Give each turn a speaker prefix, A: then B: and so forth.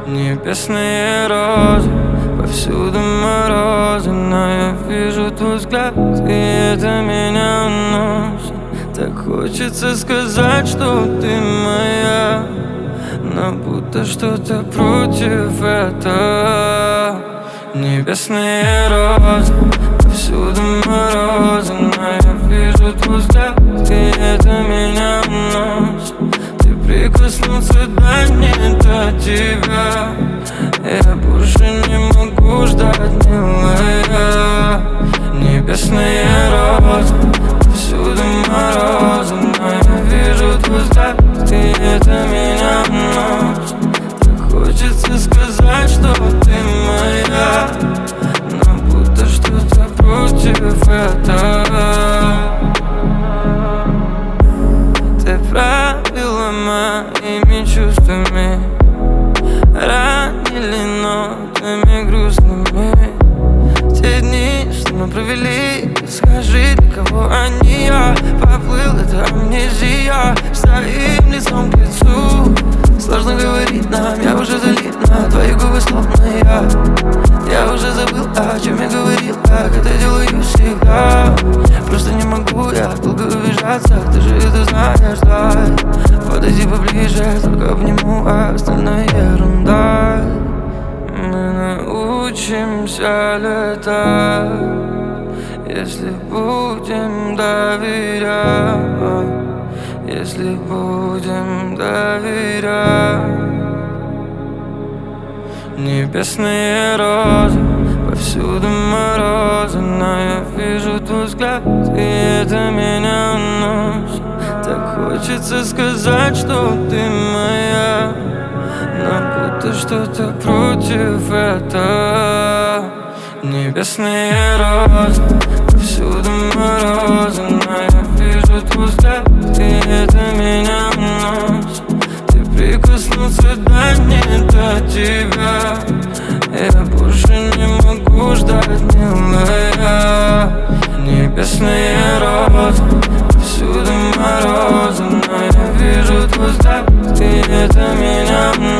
A: Небесные розы, повсюду морозы, но я вижу твой взгляд, и это меня уносит. Так хочется сказать, что ты моя, но будто что-то против этого. Небесные розы, повсюду морозы, но я вижу твой взгляд, и это меня уносит. Ты прикоснуться до мне, до тебя. Я больше не могу ждать, милая. Небесные розы, повсюду морозы, но я вижу твой взгляд, и это меня уносит. Так хочется сказать, что ты моя, но будто что-то против этого. Ты правила моими чувствами, ранили нотами грустными. Те дни, что мы провели, скажи, для кого они? Я поплыл, это амнезия, стоим лицом к лицу. Сложно говорить нам, я уже залит на твои губы, словно я уже забыл, о чем я говорил, как это делаю всегда. Просто не могу я долго убежаться, ты же это знаешь, да. Подойди поближе, только обниму, а остальное ерунда. Мы научимся летать, если будем доверять, если будем доверять. Небесные розы, повсюду морозы, но я вижу твой взгляд, и это меня уносит. Так хочется сказать, что ты моя, но будто что-то против этого. Небесные розы, повсюду морозы, но я вижу твой взгляд, и это меня уносит. Ты прикоснуться до мне, до тебя. Я больше не могу ждать, милая. Небесные розы, повсюду морозы, но я вижу твой взгляд, и это меня уносит.